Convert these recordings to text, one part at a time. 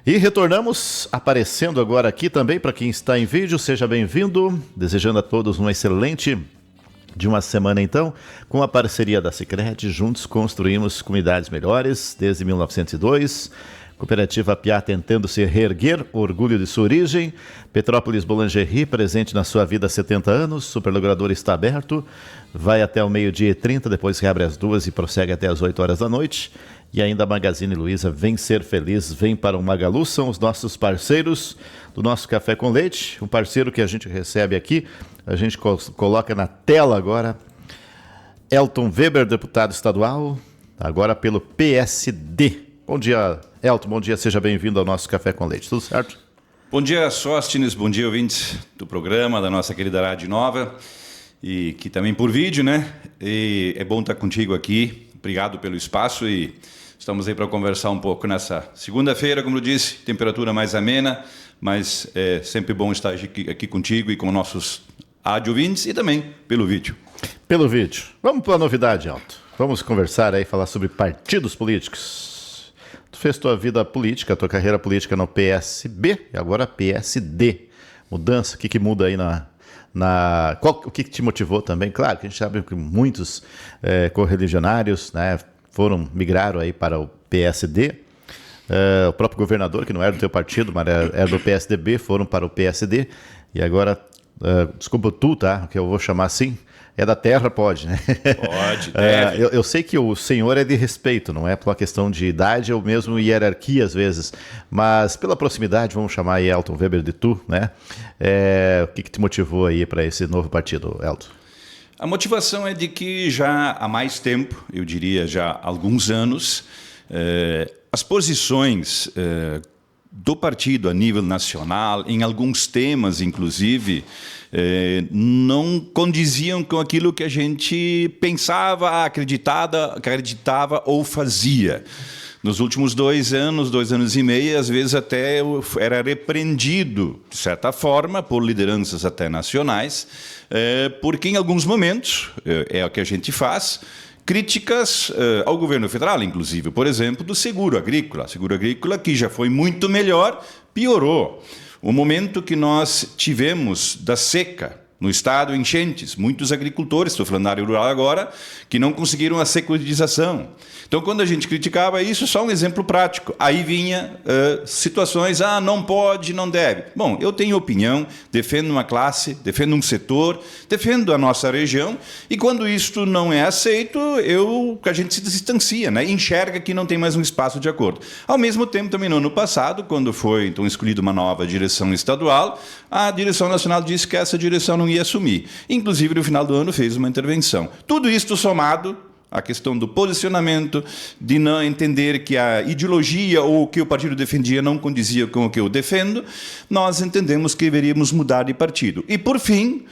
E retornamos aparecendo agora aqui também para quem está em vídeo, seja bem-vindo, desejando a todos uma excelente de uma semana então, com a parceria da Sicredi, juntos construímos comunidades melhores desde 1902, Cooperativa Piá tentando se reerguer, orgulho de sua origem, Petrópolis Boulangerie presente na sua vida há 70 anos, Superlogrador está aberto, vai até o 12h30, depois reabre às 2h e prossegue até às 8 horas da noite. E ainda a Magazine Luiza, vem ser feliz, vem para o Magalu, são os nossos parceiros do nosso Café com Leite, um parceiro que a gente recebe aqui, a gente coloca na tela agora, Elton Weber, deputado estadual, agora pelo PSD. Bom dia, Elton, bom dia, seja bem-vindo ao nosso Café com Leite, tudo certo? Bom dia, Sóstines, bom dia, ouvintes do programa, da nossa querida Rádio Nova, e que também por vídeo, né? E é bom estar contigo aqui, obrigado pelo espaço e estamos aí para conversar um pouco nessa segunda-feira, como eu disse, temperatura mais amena, mas é sempre bom estar aqui contigo e com nossos ouvintes e também pelo vídeo. Pelo vídeo. Vamos para a novidade, Elton. Vamos conversar aí, falar sobre partidos políticos. Tu fez tua vida política, tua carreira política no PSB e agora PSD. Mudança, o que muda aí o que te motivou também? Claro que a gente sabe que muitos correligionários, né, migraram aí para o PSD. O próprio governador, que não era do teu partido, mas era do PSDB, foram para o PSD. E agora, desculpa tu, tá? Que eu vou chamar assim. É da terra, pode, né? Pode, deve. Eu sei que o senhor é de respeito, não é por uma questão de idade ou mesmo hierarquia às vezes, mas pela proximidade, vamos chamar aí Elton Weber de tu, né? O que te motivou aí para esse novo partido, Elton? A motivação é de que já há mais tempo, eu diria já há alguns anos, as posições do partido a nível nacional, em alguns temas, inclusive, não condiziam com aquilo que a gente pensava, acreditava ou fazia. Nos últimos 2 anos e meio, às vezes até era repreendido, de certa forma, por lideranças até nacionais, porque em alguns momentos, é o que a gente faz, críticas ao governo federal, inclusive, por exemplo, do seguro agrícola. Seguro agrícola que já foi muito melhor, piorou. O momento que nós tivemos da seca no estado, enchentes, muitos agricultores, estou falando da área rural agora, que não conseguiram a securitização. Então, quando a gente criticava isso, só um exemplo prático. Aí vinha situações, não pode, não deve. Bom, eu tenho opinião, defendo uma classe, defendo um setor, defendo a nossa região, e quando isto não é aceito, a gente se distancia, né? Enxerga que não tem mais um espaço de acordo. Ao mesmo tempo, também no ano passado, quando foi então escolhida uma nova direção estadual, a direção nacional disse que essa direção não ia assumir. Inclusive, no final do ano, fez uma intervenção. Tudo isto somado a questão do posicionamento, de não entender que a ideologia ou o que o partido defendia não condizia com o que eu defendo, nós entendemos que deveríamos mudar de partido. E, por fim,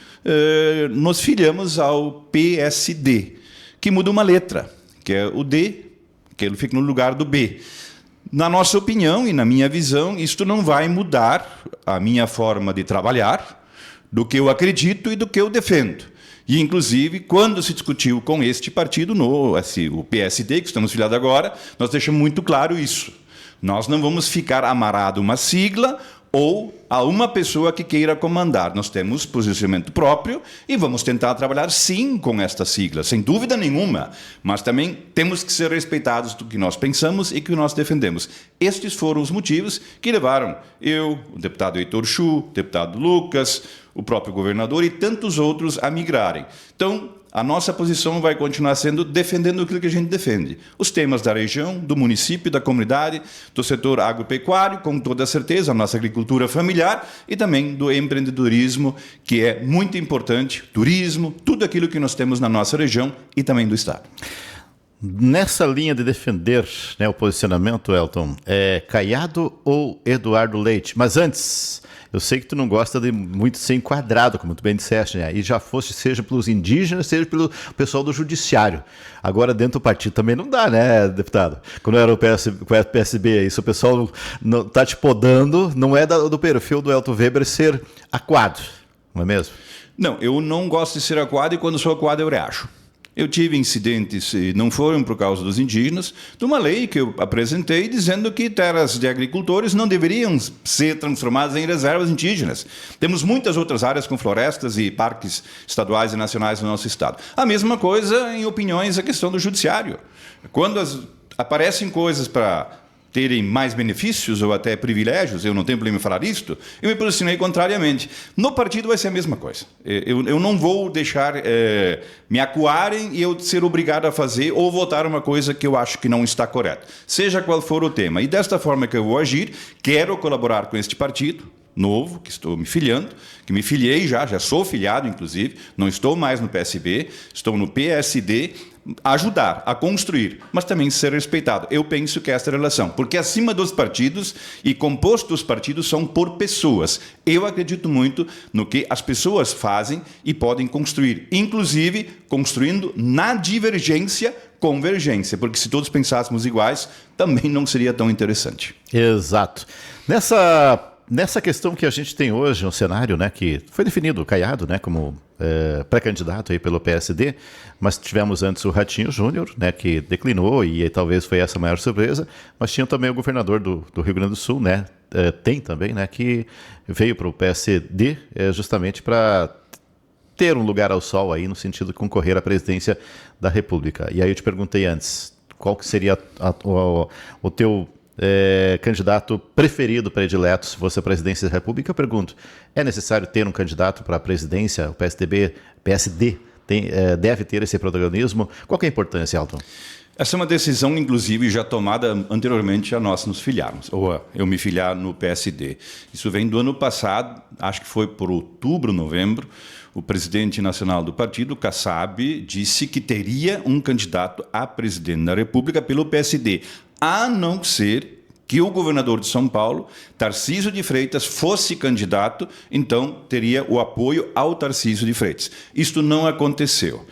nos filiamos ao PSD, que muda uma letra, que é o D, que ele fica no lugar do B. Na nossa opinião e na minha visão, isto não vai mudar a minha forma de trabalhar, do que eu acredito e do que eu defendo. E, inclusive, quando se discutiu com este partido, o PSD, que estamos filiados agora, nós deixamos muito claro isso. Nós não vamos ficar amarrados a uma sigla ou a uma pessoa que queira comandar. Nós temos posicionamento próprio e vamos tentar trabalhar, sim, com esta sigla, sem dúvida nenhuma. Mas também temos que ser respeitados do que nós pensamos e que nós defendemos. Estes foram os motivos que levaram eu, o deputado Heitor Chu, o deputado Lucas, o próprio governador e tantos outros a migrarem. Então, a nossa posição vai continuar sendo defendendo aquilo que a gente defende. Os temas da região, do município, da comunidade, do setor agropecuário, com toda certeza, a nossa agricultura familiar e também do empreendedorismo, que é muito importante, turismo, tudo aquilo que nós temos na nossa região e também do estado. Nessa linha de defender, né, o posicionamento, Elton, é Caiado ou Eduardo Leite? Mas antes, eu sei que tu não gosta de muito ser enquadrado, como tu bem disseste, né? E já fosse, seja pelos indígenas, seja pelo pessoal do judiciário. Agora, dentro do partido também não dá, né, deputado? Quando era o PSB, isso o pessoal não tá te podando, não é do perfil do Elton Weber ser aquado, não é mesmo? Não, eu não gosto de ser acuado e quando sou acuado eu reajo. Eu tive incidentes, e não foram por causa dos indígenas, de uma lei que eu apresentei dizendo que terras de agricultores não deveriam ser transformadas em reservas indígenas. Temos muitas outras áreas com florestas e parques estaduais e nacionais no nosso estado. A mesma coisa em opiniões a questão do judiciário. Quando aparecem coisas para terem mais benefícios ou até privilégios, eu não tenho problema em falar isto, eu me posicionei contrariamente. No partido vai ser a mesma coisa. Eu não vou deixar me acuarem e eu ser obrigado a fazer ou votar uma coisa que eu acho que não está correta, seja qual for o tema. E desta forma que eu vou agir, quero colaborar com este partido novo, que estou me filiando, que me filiei já sou filiado, inclusive, não estou mais no PSB, estou no PSD, ajudar a construir, mas também ser respeitado. Eu penso que é esta relação, porque acima dos partidos e composto dos partidos são por pessoas. Eu acredito muito no que as pessoas fazem e podem construir, inclusive construindo na divergência, convergência, porque se todos pensássemos iguais, também não seria tão interessante. Exato. Nessa questão que a gente tem hoje, um cenário, né, que foi definido o Caiado, né, como pré-candidato aí pelo PSD, mas tivemos antes o Ratinho Júnior, né, que declinou e talvez foi essa a maior surpresa, mas tinha também o governador do Rio Grande do Sul, né, tem também, né, que veio para o PSD justamente para ter um lugar ao sol aí no sentido de concorrer à presidência da República. E aí eu te perguntei antes, qual que seria o teu candidato preferido, predileto, se fosse a presidência da República? Eu pergunto, é necessário ter um candidato para a presidência? O PSD deve ter esse protagonismo? Qual que é a importância, Elton? Essa é uma decisão, inclusive, já tomada anteriormente a nós nos filiarmos, ou eu me filiar no PSD. Isso vem do ano passado, acho que foi por outubro, novembro, o presidente nacional do partido, Kassab, disse que teria um candidato a presidente da República pelo PSD, a não ser que o governador de São Paulo, Tarcísio de Freitas, fosse candidato, então teria o apoio ao Tarcísio de Freitas. Isto não aconteceu.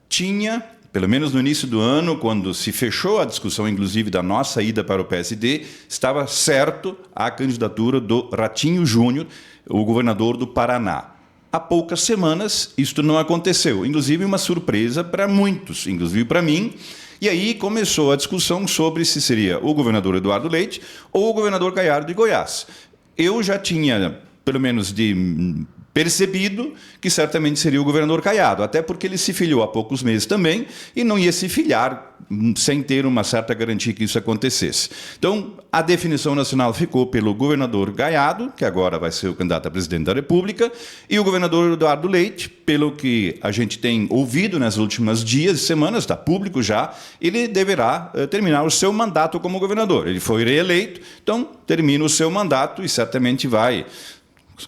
Tinha, pelo menos no início do ano, quando se fechou a discussão, inclusive, da nossa ida para o PSD, estava certo a candidatura do Ratinho Júnior, o governador do Paraná. Há poucas semanas, isto não aconteceu. Inclusive, uma surpresa para muitos, inclusive para mim. E aí começou a discussão sobre se seria o governador Eduardo Leite ou o governador Caiado de Goiás. Eu já tinha, pelo menos percebido que certamente seria o governador Caiado, até porque ele se filiou há poucos meses também e não ia se filiar sem ter uma certa garantia que isso acontecesse. Então, a definição nacional ficou pelo governador Caiado, que agora vai ser o candidato a presidente da República, e o governador Eduardo Leite, pelo que a gente tem ouvido nas últimas dias e semanas, está público já, ele deverá terminar o seu mandato como governador. Ele foi reeleito, então termina o seu mandato e certamente vai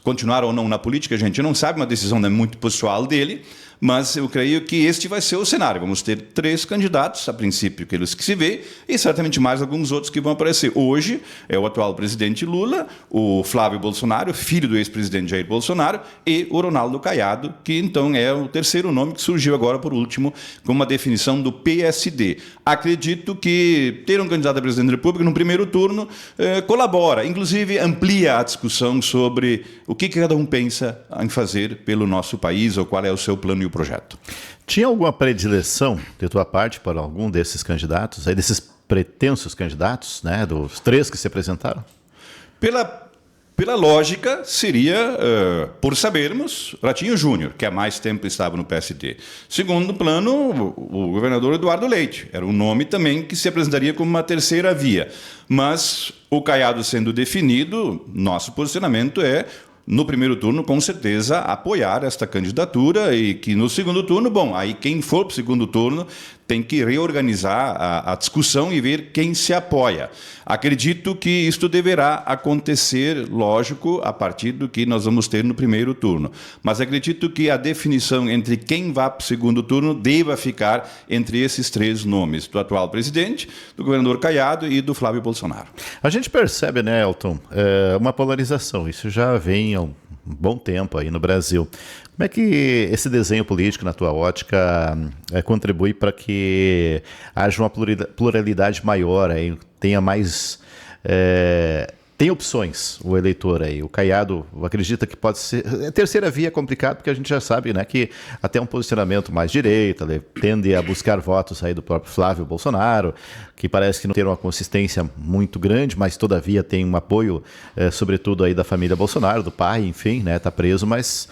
continuar ou não na política, a gente não sabe, uma decisão não é muito pessoal dele, mas eu creio que este vai ser o cenário. Vamos ter 3 candidatos, a princípio, aqueles que se vê, e certamente mais alguns outros que vão aparecer. Hoje é o atual presidente Lula, o Flávio Bolsonaro, filho do ex-presidente Jair Bolsonaro, e o Ronaldo Caiado, que então é o terceiro nome que surgiu agora, por último, com uma definição do PSD. Acredito que ter um candidato a presidente da República no primeiro turno colabora, inclusive amplia a discussão sobre o que cada um pensa em fazer pelo nosso país ou qual é o seu plano e o projeto. Tinha alguma predileção de tua parte para algum desses candidatos, aí desses pretensos candidatos, né, dos 3 que se apresentaram? Pela lógica, seria, por sabermos, Ratinho Júnior, que há mais tempo estava no PSD. Segundo plano, o governador Eduardo Leite. Era um nome também que se apresentaria como uma terceira via. Mas o Caiado sendo definido, nosso posicionamento é, no primeiro turno, com certeza, apoiar esta candidatura e que no segundo turno, bom, aí quem for para o segundo turno tem que reorganizar a discussão e ver quem se apoia. Acredito que isto deverá acontecer, lógico, a partir do que nós vamos ter no primeiro turno. Mas acredito que a definição entre quem vai para o segundo turno deva ficar entre esses 3 nomes, do atual presidente, do governador Caiado e do Flávio Bolsonaro. A gente percebe, né, Elton, uma polarização. Isso já vem há um bom tempo aí no Brasil. Como é que esse desenho político, na tua ótica, contribui para que haja uma pluralidade maior, aí, tenha mais tem opções, o eleitor aí. O Caiado acredita que pode ser... A terceira via é complicado, porque a gente já sabe, né, que até um posicionamento mais direita, ele tende a buscar votos aí do próprio Flávio Bolsonaro, que parece que não tem uma consistência muito grande, mas todavia tem um apoio, sobretudo aí da família Bolsonaro, do pai, enfim, né, tá preso, mas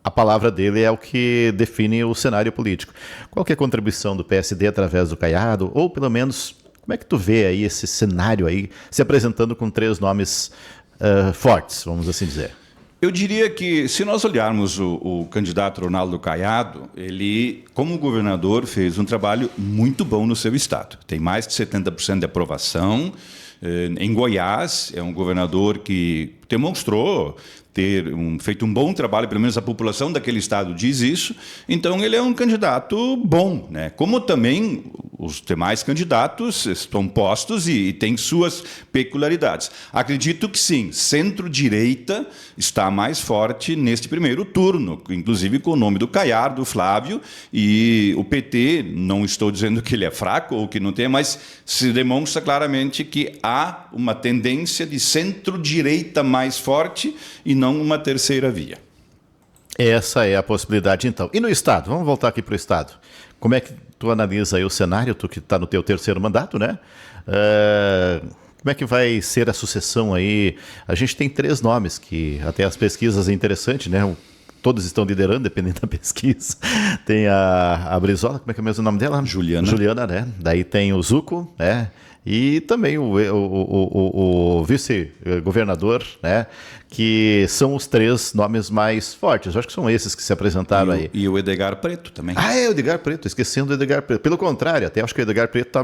a palavra dele é o que define o cenário político. Qual que é a contribuição do PSD através do Caiado, ou pelo menos... Como é que tu vê aí esse cenário aí se apresentando com 3 nomes fortes, vamos assim dizer? Eu diria que, se nós olharmos o candidato Ronaldo Caiado, ele, como governador, fez um trabalho muito bom no seu estado. Tem mais de 70% de aprovação. Em Goiás, é um governador que demonstrou ter feito um bom trabalho, pelo menos a população daquele estado diz isso. Então, ele é um candidato bom, né? Como também os demais candidatos estão postos e têm suas peculiaridades. Acredito que sim, centro-direita está mais forte neste primeiro turno, inclusive com o nome do Caiado, do Flávio, e o PT, não estou dizendo que ele é fraco ou que não tem, mas se demonstra claramente que há uma tendência de centro-direita mais forte e não uma terceira via. Essa é a possibilidade, então. E no Estado? Vamos voltar aqui para o Estado. Como é que tu analisa aí o cenário, tu que está no teu terceiro mandato, né? Como é que vai ser a sucessão aí? A gente tem 3 nomes que até as pesquisas é interessante, né? Todos estão liderando, dependendo da pesquisa. Tem a Brizola, como é que é mesmo o nome dela? Juliana. Juliana, né? Daí tem o Zucco, né? E também o vice-governador, né? Que são os 3 nomes mais fortes. Eu acho que são esses que se apresentaram aí. E o Edgar Preto também. O Edgar Preto, esquecendo do Edgar Preto. Pelo contrário, até acho que o Edgar Preto está,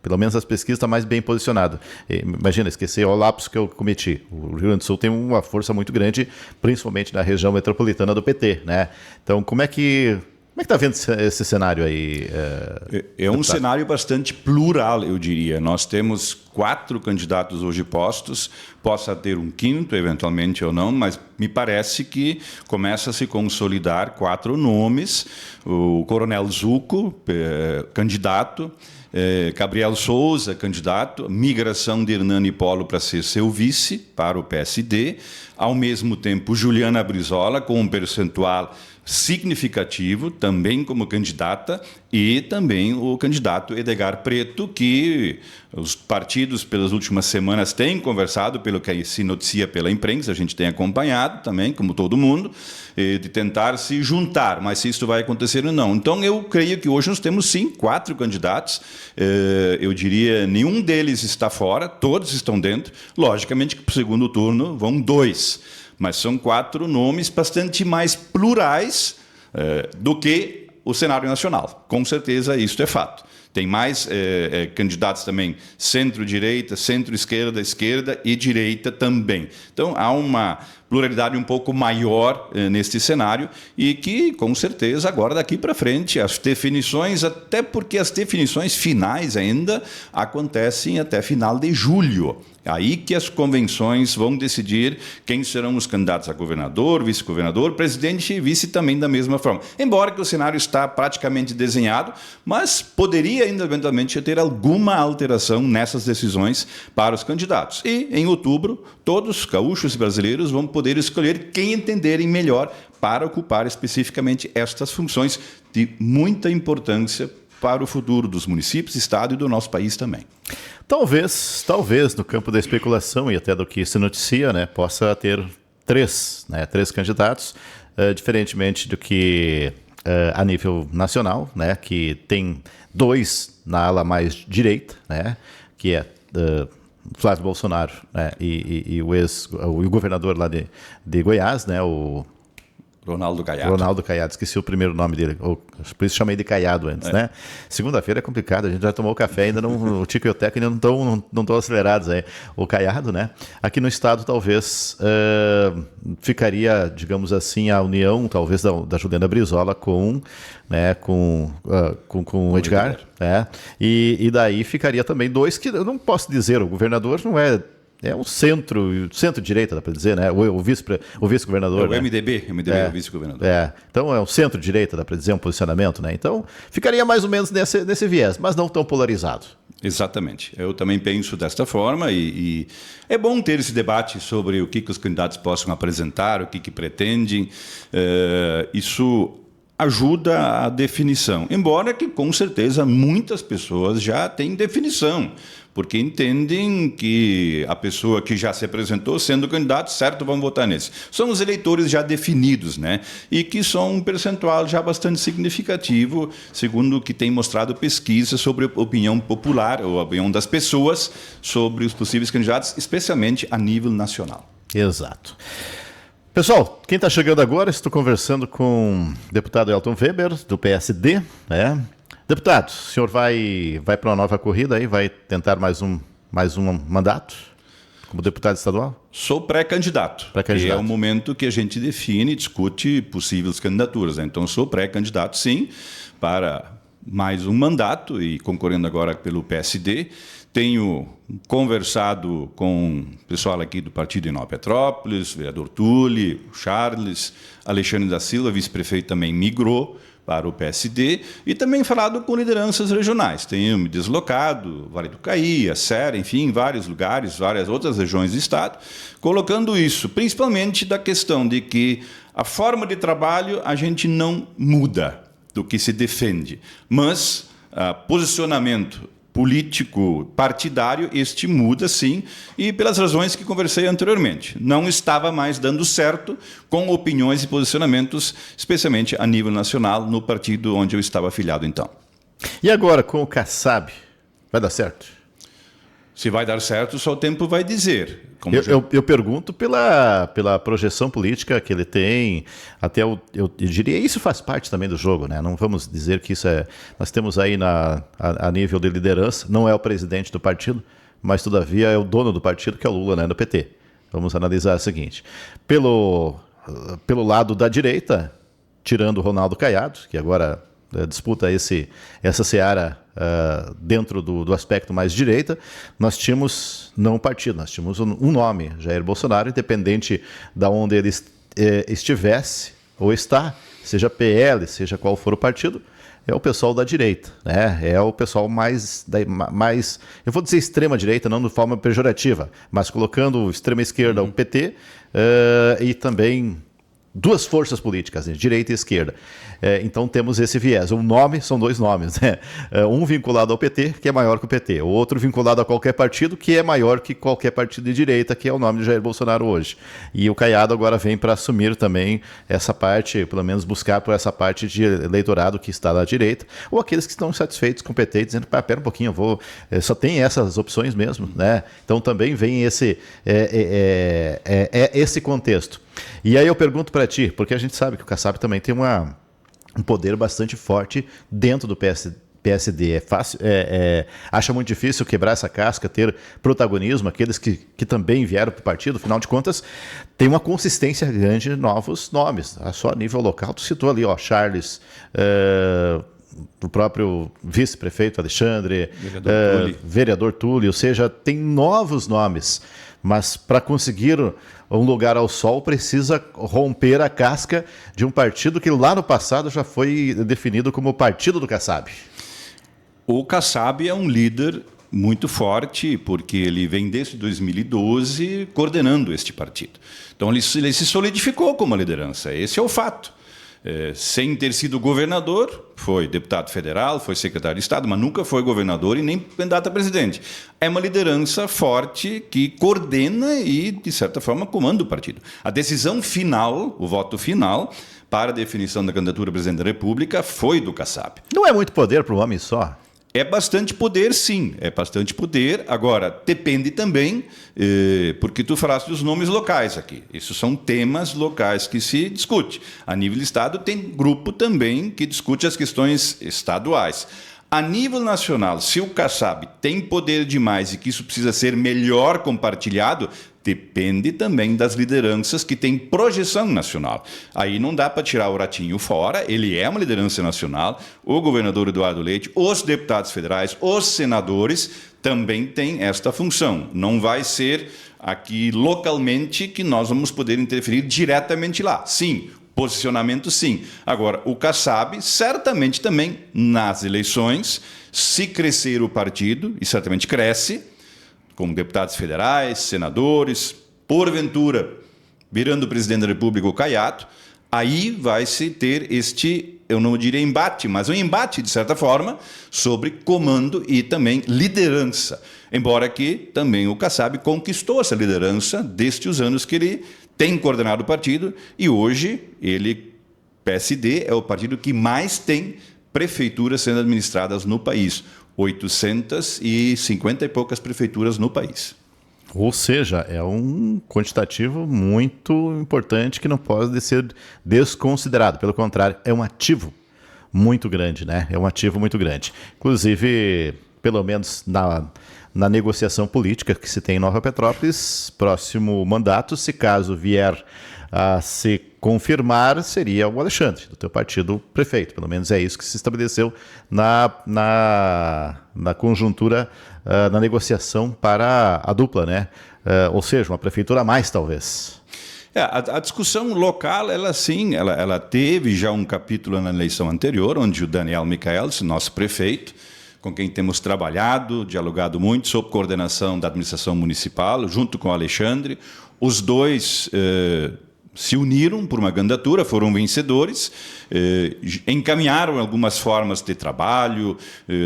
pelo menos as pesquisas, está mais bem posicionado. Imagina, esqueci o lapso que eu cometi. O Rio Grande do Sul tem uma força muito grande, principalmente na região metropolitana do PT, né? Então, como é que está vendo esse cenário aí? É um cenário bastante plural, eu diria. Nós temos 4 candidatos hoje postos, possa ter um quinto, eventualmente ou não, mas me parece que começa a se consolidar 4 nomes. O Coronel Zucco, candidato, Gabriel Souza, candidato, migração de Hernani Polo para ser seu vice para o PSD, ao mesmo tempo Juliana Brizola, com um percentual significativo, também como candidata, e também o candidato Edgar Preto, que os partidos, pelas últimas semanas, têm conversado, pelo que se noticia pela imprensa, a gente tem acompanhado também, como todo mundo, de tentar se juntar, mas se isso vai acontecer ou não. Então, eu creio que hoje nós temos, sim, 4 candidatos. Eu diria, nenhum deles está fora, todos estão dentro. Logicamente que para o segundo turno vão 2. Mas são 4 nomes bastante mais plurais do que o cenário nacional. Com certeza, isso é fato. Tem mais candidatos também centro-direita, centro-esquerda, esquerda e direita também. Então, há uma pluralidade um pouco maior neste cenário e que, com certeza, agora daqui para frente, as definições, até porque as definições finais ainda acontecem até final de julho. Aí que as convenções vão decidir quem serão os candidatos a governador, vice-governador, presidente e vice também da mesma forma. Embora que o cenário está praticamente desenhado, mas poderia ainda eventualmente ter alguma alteração nessas decisões para os candidatos. E em outubro, todos, gaúchos e brasileiros, vão poder escolher quem entenderem melhor para ocupar especificamente estas funções de muita importância para o futuro dos municípios, estado e do nosso país também. Talvez, no campo da especulação e até do que se noticia, né, possa ter 3 candidatos, diferentemente do que a nível nacional, né, que tem 2 na ala mais direita, né, que é Flávio Bolsonaro, né, e o governador lá de Goiás, né, o Ronaldo Caiado. Ronaldo Caiado, esqueci o primeiro nome dele, por isso chamei de Caiado antes, né? Segunda-feira é complicado, a gente já tomou café, ainda não, o Tico e o Teco ainda não estão acelerados aí. O Caiado, né? Aqui no estado talvez ficaria, digamos assim, a união, talvez, da Juliana Brizola com o Edgar. E daí ficaria também 2 que eu não posso dizer, o governador não é é um centro-direita, dá para dizer, né? O vice-governador. O né? MDB é o vice-governador. Então é um centro-direita, dá para dizer, um posicionamento, né? Então ficaria mais ou menos nesse viés, mas não tão polarizado. Exatamente. Eu também penso desta forma e é bom ter esse debate sobre o que os candidatos possam apresentar, o que pretendem. Isso ajuda a definição, embora que com certeza muitas pessoas já têm definição, porque entendem que a pessoa que já se apresentou sendo candidato, certo, vão votar nesse. São os eleitores já definidos, né? E que são um percentual já bastante significativo, segundo o que tem mostrado pesquisa sobre a opinião popular, ou a opinião das pessoas sobre os possíveis candidatos, especialmente a nível nacional. Exato. Pessoal, quem está chegando agora, estou conversando com o deputado Elton Weber, do PSD, né? Deputado, o senhor vai para uma nova corrida aí, vai tentar mais um mandato como deputado estadual? Sou pré-candidato. E é o momento que a gente define e discute possíveis candidaturas, né? Então, sou pré-candidato, sim, para mais um mandato e concorrendo agora pelo PSD. Tenho conversado com o pessoal aqui do Partido em Nova Petrópolis, vereador Tully, o Charles, Alexandre da Silva, vice-prefeito, também migrou para o PSD, e também falado com lideranças regionais. Tenho me deslocado, Vale do Caí, Serra, enfim, vários lugares, várias outras regiões do estado, colocando isso, principalmente da questão de que a forma de trabalho a gente não muda do que se defende, mas posicionamento político partidário, este muda sim, e pelas razões que conversei anteriormente. Não estava mais dando certo com opiniões e posicionamentos, especialmente a nível nacional, no partido onde eu estava afiliado então. E agora, com o Kassab, vai dar certo? Se vai dar certo, só o tempo vai dizer. Eu pergunto pela projeção política que ele tem, até eu diria, isso faz parte também do jogo, né? Não vamos dizer que isso é... Nós temos aí a nível de liderança, não é o presidente do partido, mas todavia é o dono do partido, que é o Lula, né, do PT. Vamos analisar o seguinte, pelo lado da direita, tirando o Ronaldo Caiado, que agora disputa essa seara dentro do aspecto mais direita, nós tínhamos não um partido, nós tínhamos um nome, Jair Bolsonaro, independente de onde ele estivesse ou está, seja PL, seja qual for o partido, é o pessoal da direita, né? É o pessoal mais, eu vou dizer extrema direita, não de forma pejorativa, mas colocando extrema esquerda, o PT, e também duas forças políticas, né? Direita e esquerda. Então temos esse viés. O nome são dois nomes, né? Um vinculado ao PT, que é maior que o PT. O outro vinculado a qualquer partido, que é maior que qualquer partido de direita, que é o nome de Jair Bolsonaro hoje. E o Caiado agora vem para assumir também essa parte, pelo menos buscar por essa parte de eleitorado que está na direita, ou aqueles que estão insatisfeitos com o PT, dizendo, pera um pouquinho, só tem essas opções mesmo, né? Então também vem esse contexto. E aí eu pergunto para ti, porque a gente sabe que o Kassab também tem um poder bastante forte dentro do PSD. É fácil, acha muito difícil quebrar essa casca, ter protagonismo, aqueles que também vieram para o partido, afinal de contas, tem uma consistência grande de novos nomes. Só a nível local, tu citou ali, Charles, o próprio vice-prefeito Alexandre, vereador Tully, ou seja, tem novos nomes, mas para conseguir um lugar ao sol precisa romper a casca de um partido que lá no passado já foi definido como o Partido do Kassab. O Kassab é um líder muito forte, porque ele vem desde 2012 coordenando este partido. Então ele se solidificou como liderança, esse é o fato. Sem ter sido governador, foi deputado federal, foi secretário de Estado, mas nunca foi governador e nem candidato a presidente. É uma liderança forte que coordena e, de certa forma, comanda o partido. A decisão final, o voto final, para a definição da candidatura a presidente da República foi do Kassab. Não é muito poder para um homem só? É bastante poder, sim, é bastante poder. Agora, depende também, porque tu falaste dos nomes locais aqui. Isso são temas locais que se discute. A nível do Estado, tem grupo também que discute as questões estaduais. A nível nacional, se o Kassab tem poder demais e que isso precisa ser melhor compartilhado, depende também das lideranças que têm projeção nacional. Aí não dá para tirar o Ratinho fora, ele é uma liderança nacional, o governador Eduardo Leite, os deputados federais, os senadores também tem esta função. Não vai ser aqui localmente que nós vamos poder interferir diretamente lá. Sim, posicionamento sim. Agora, o Kassab certamente também nas eleições, se crescer o partido, e certamente cresce, como deputados federais, senadores, porventura, virando presidente da República o Caiado, aí vai-se ter este, eu não diria embate, mas um embate, de certa forma, sobre comando e também liderança. Embora que também o Kassab conquistou essa liderança desde os anos que ele tem coordenado o partido, e hoje ele, PSD, é o partido que mais tem prefeituras sendo administradas no país. 850 e poucas prefeituras no país. Ou seja, é um quantitativo muito importante que não pode ser desconsiderado. Pelo contrário, é um ativo muito grande, né? É um ativo muito grande. Inclusive, pelo menos na negociação política que se tem em Nova Petrópolis, próximo mandato, se caso vier a se confirmar, seria o Alexandre, do teu partido prefeito. Pelo menos é isso que se estabeleceu na conjuntura, na negociação para a dupla, né? Ou seja, uma prefeitura a mais, talvez. A discussão local, ela teve já um capítulo na eleição anterior, onde o Daniel Michaelis, nosso prefeito, com quem temos trabalhado, dialogado muito, sob coordenação da administração municipal, junto com o Alexandre, os dois se uniram por uma candidatura, foram vencedores, encaminharam algumas formas de trabalho,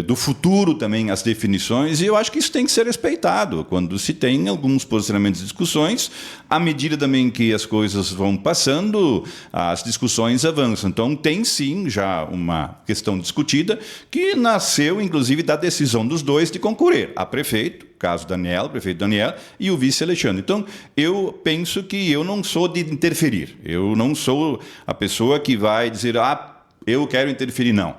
do futuro também as definições, e eu acho que isso tem que ser respeitado quando se tem alguns posicionamentos e discussões. À medida também que as coisas vão passando, as discussões avançam. Então tem sim já uma questão discutida que nasceu inclusive da decisão dos dois de concorrer a prefeito, caso Daniel, prefeito Daniel, e o vice Alexandre. Então, eu penso que eu não sou de interferir. Eu não sou a pessoa que vai dizer, eu quero interferir, não.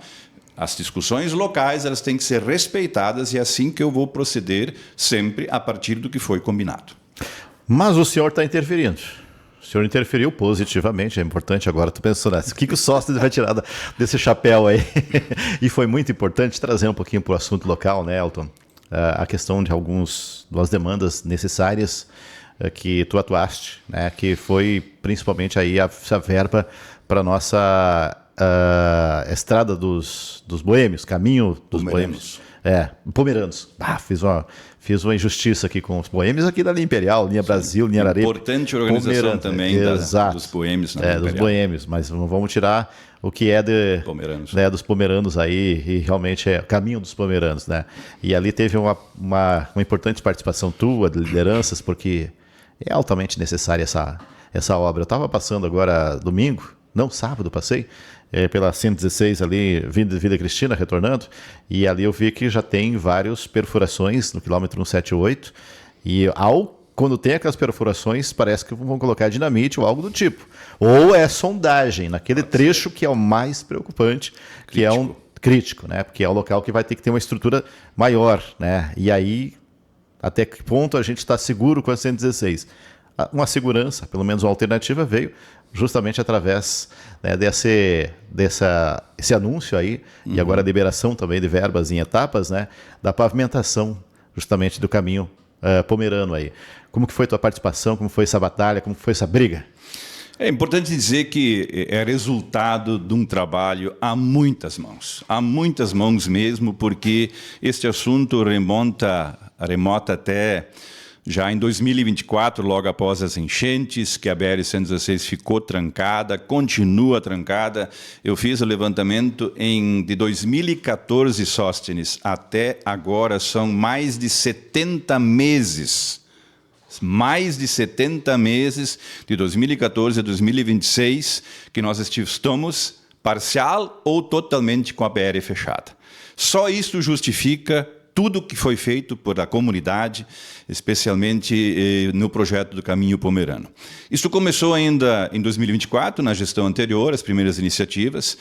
As discussões locais, elas têm que ser respeitadas e é assim que eu vou proceder sempre a partir do que foi combinado. Mas o senhor está interferindo. O senhor interferiu positivamente, é importante agora, estou pensando, o que o sócio vai tirar desse chapéu aí? E foi muito importante trazer um pouquinho para o assunto local, né, Elton? A questão de algumas demandas necessárias que tu atuaste, né, que foi principalmente aí essa verba para a nossa estrada dos boêmios, caminho dos boêmios. Pomeranos. Fiz uma injustiça aqui com os boêmios aqui da linha Imperial, linha Brasil, linha Areia. Importante organização também dos boêmios. Dos boêmios, mas não vamos tirar o que é pomeranos. Né, dos pomeranos aí, e realmente é o caminho dos pomeranos, né? E ali teve uma importante participação tua, de lideranças, porque é altamente necessária essa obra. Eu estava passando agora sábado passei, pela 116 ali, Vida Cristina, retornando, e ali eu vi que já tem várias perfurações no quilômetro 178, e quando tem aquelas perfurações, parece que vão colocar dinamite ou algo do tipo. Ou é sondagem, naquele trecho que é o mais preocupante, que é um crítico, né? Porque é o local que vai ter que ter uma estrutura maior, né? E aí, até que ponto a gente está seguro com a 116? Uma segurança, pelo menos uma alternativa, veio justamente através, né, desse anúncio aí, e agora a liberação também de verbas em etapas, né, da pavimentação justamente do caminho pomerano aí. Como que foi a tua participação? Como foi essa batalha? Como foi essa briga? É importante dizer que é resultado de um trabalho a muitas mãos mesmo, porque este assunto remota até já em 2024, logo após as enchentes, que a BR-116 ficou trancada, continua trancada. Eu fiz o levantamento de 2014, Sóstenes, até agora são mais de 70 meses. Mais de 70 meses, de 2014 a 2026, que nós estamos parcial ou totalmente com a BR fechada. Só isso justifica tudo que foi feito por a comunidade, especialmente no projeto do Caminho Pomerano. Isso começou ainda em 2024, na gestão anterior, as primeiras iniciativas.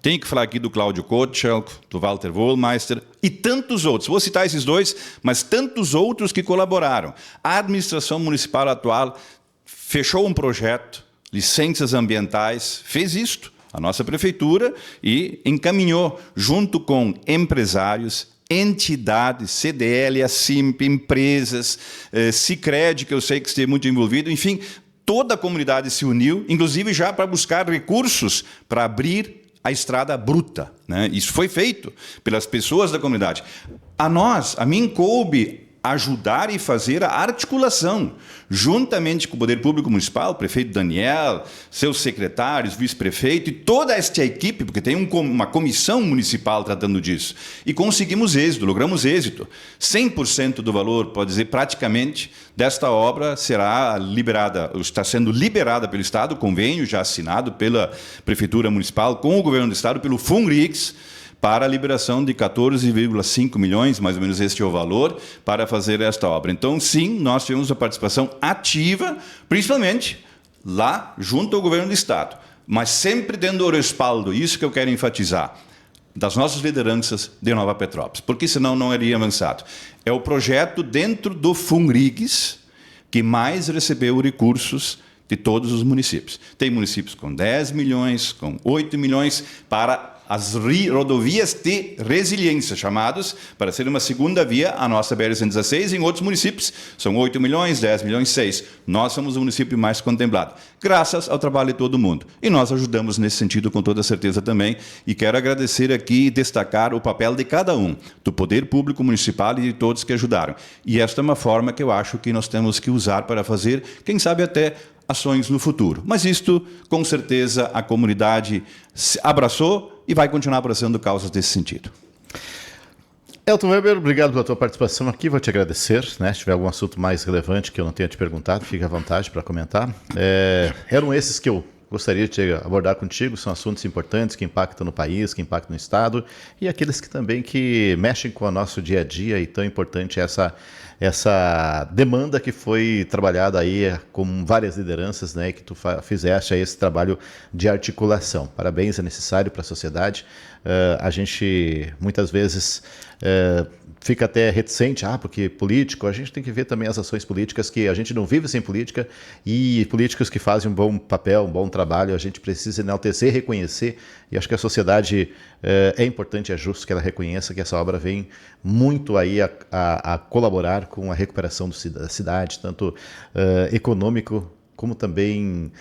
Tenho que falar aqui do Cláudio Kotschalk, do Walter Wohlmeister e tantos outros. Vou citar esses dois, mas tantos outros que colaboraram. A administração municipal atual fechou um projeto, licenças ambientais, fez isto, a nossa prefeitura, e encaminhou, junto com empresários, entidades, CDL, a Simp, empresas, Sicredi, que eu sei que esteve muito envolvido, enfim, toda a comunidade se uniu, inclusive já para buscar recursos para abrir a estrada bruta, né? Isso foi feito pelas pessoas da comunidade. A mim coube ajudar e fazer a articulação, juntamente com o Poder Público Municipal, o prefeito Daniel, seus secretários, vice-prefeito e toda esta equipe, porque tem uma comissão municipal tratando disso. E conseguimos êxito, logramos êxito. 100% do valor, pode dizer, praticamente, desta obra será liberada, está sendo liberada pelo Estado, convênio já assinado pela Prefeitura Municipal com o Governo do Estado, pelo FUNRIX, para a liberação de 14,5 milhões, mais ou menos este é o valor, para fazer esta obra. Então, sim, nós tivemos a participação ativa, principalmente lá junto ao Governo do Estado, mas sempre dando o respaldo, isso que eu quero enfatizar, das nossas lideranças de Nova Petrópolis, porque senão não iria avançado. É o projeto dentro do FUNRIGS que mais recebeu recursos de todos os municípios. Tem municípios com 10 milhões, com 8 milhões, para as rodovias de resiliência, chamados, para ser uma segunda via, a nossa BR-116, em outros municípios, são 8 milhões, 10 milhões, 6. Nós somos o município mais contemplado, graças ao trabalho de todo mundo. E nós ajudamos nesse sentido com toda certeza também, e quero agradecer aqui e destacar o papel de cada um, do Poder Público Municipal e de todos que ajudaram. E esta é uma forma que eu acho que nós temos que usar para fazer, quem sabe até ações no futuro. Mas isto, com certeza, a comunidade abraçou e vai continuar abraçando causas desse sentido. Elton Weber, obrigado pela tua participação aqui, vou te agradecer, né? Se tiver algum assunto mais relevante que eu não tenha te perguntado, fique à vontade para comentar. Eram esses que eu gostaria de abordar contigo, são assuntos importantes que impactam no país, que impactam no Estado e aqueles que também que mexem com o nosso dia a dia e tão importante essa demanda que foi trabalhada aí com várias lideranças, né, que tu fizeste aí esse trabalho de articulação. Parabéns, é necessário para a sociedade. A gente muitas vezes fica até reticente, porque político, a gente tem que ver também as ações políticas, que a gente não vive sem política, e políticos que fazem um bom papel, um bom trabalho, a gente precisa enaltecer, reconhecer, e acho que a sociedade é importante, é justo que ela reconheça que essa obra vem muito aí a colaborar com a recuperação da cidade, tanto econômico, como também,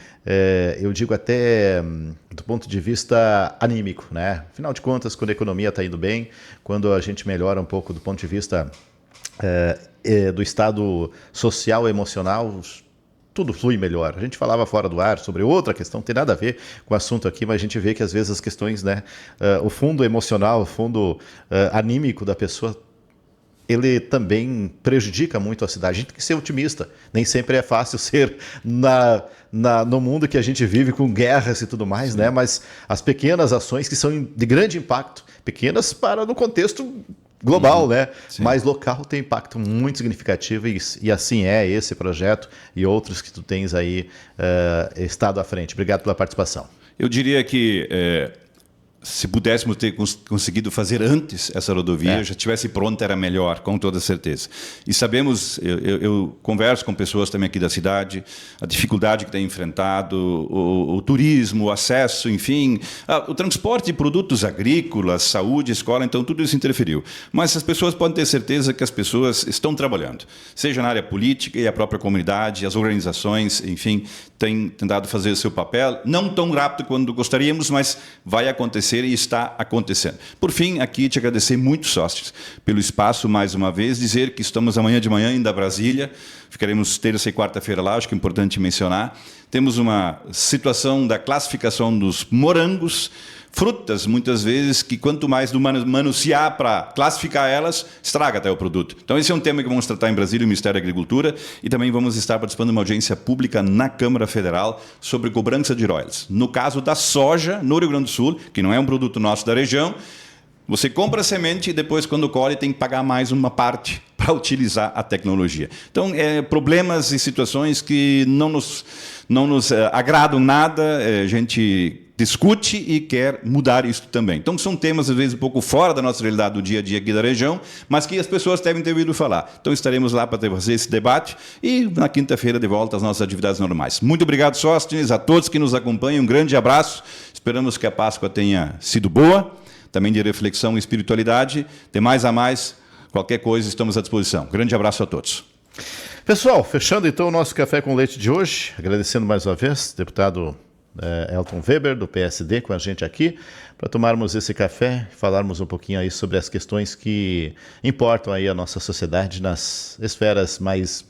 eu digo até do ponto de vista anímico, né? Afinal de contas, quando a economia está indo bem, quando a gente melhora um pouco do ponto de vista do estado social e emocional, tudo flui melhor. A gente falava fora do ar sobre outra questão, não tem nada a ver com o assunto aqui, mas a gente vê que às vezes as questões, né, o fundo emocional, o fundo anímico da pessoa, ele também prejudica muito a cidade. A gente tem que ser otimista. Nem sempre é fácil ser no mundo que a gente vive com guerras e tudo mais, né? Mas as pequenas ações que são de grande impacto, pequenas para no contexto global, né? Sim. Mas local tem impacto muito significativo e assim é esse projeto e outros que tu tens aí estado à frente. Obrigado pela participação. Eu diria que se pudéssemos ter conseguido fazer antes essa rodovia, já estivesse pronta, era melhor, com toda certeza. E sabemos, eu converso com pessoas também aqui da cidade, a dificuldade que tem enfrentado, o turismo, o acesso, enfim, o transporte de produtos agrícolas, saúde, escola, então tudo isso interferiu. Mas as pessoas podem ter certeza que as pessoas estão trabalhando, seja na área política e a própria comunidade, as organizações, enfim, têm tentado fazer o seu papel, não tão rápido quanto gostaríamos, mas vai acontecer e está acontecendo. Por fim, aqui te agradecer muito, sócios, pelo espaço mais uma vez, dizer que estamos amanhã de manhã indo a Brasília, ficaremos terça e quarta-feira lá, acho que é importante mencionar. Temos uma situação da classificação dos morangos, frutas, muitas vezes, que quanto mais do manusear para classificar elas, estraga até o produto. Então, esse é um tema que vamos tratar em Brasília, o Ministério da Agricultura, e também vamos estar participando de uma audiência pública na Câmara Federal sobre cobrança de royalties. No caso da soja, no Rio Grande do Sul, que não é um produto nosso da região, você compra a semente e depois, quando colhe, tem que pagar mais uma parte para utilizar a tecnologia. Então, problemas e situações que não nos agradam nada, a gente discute e quer mudar isso também. Então, são temas, às vezes, um pouco fora da nossa realidade do dia a dia aqui da região, mas que as pessoas devem ter ouvido falar. Então, estaremos lá para fazer esse debate e, na quinta-feira, de volta às nossas atividades normais. Muito obrigado, Sóstenes, a todos que nos acompanham. Um grande abraço. Esperamos que a Páscoa tenha sido boa. também de reflexão e espiritualidade. De mais a mais, qualquer coisa, estamos à disposição. Grande abraço a todos. Pessoal, fechando então o nosso Café com Leite de hoje, agradecendo mais uma vez, deputado Elton Weber, do PSD, com a gente aqui, para tomarmos esse café e falarmos um pouquinho aí sobre as questões que importam aí a nossa sociedade nas esferas mais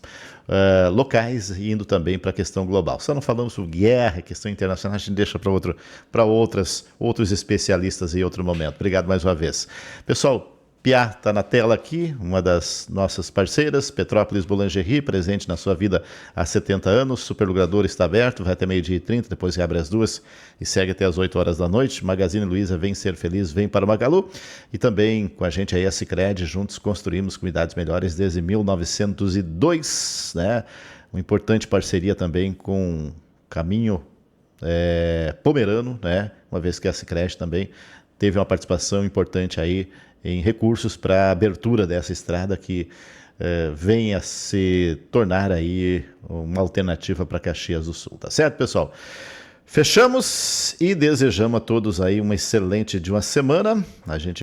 locais e indo também para a questão global. Só não falamos sobre guerra, questão internacional, a gente deixa para outros especialistas em outro momento. Obrigado mais uma vez. Pessoal, Piá está na tela aqui, uma das nossas parceiras, Petrópolis Boulangerie, presente na sua vida há 70 anos. Superlugrador está aberto, vai até 12h30, depois reabre às 2h e segue até às 8 horas da noite. Magazine Luiza, vem ser feliz, vem para o Magalu. E também com a gente aí a Sicredi, juntos construímos comunidades melhores desde 1902, né? Uma importante parceria também com Caminho Pomerano, né? Uma vez que a Sicredi também teve uma participação importante aí em recursos para a abertura dessa estrada que venha a se tornar aí uma alternativa para Caxias do Sul. Tá certo, pessoal? Fechamos e desejamos a todos aí uma excelente de uma semana. A gente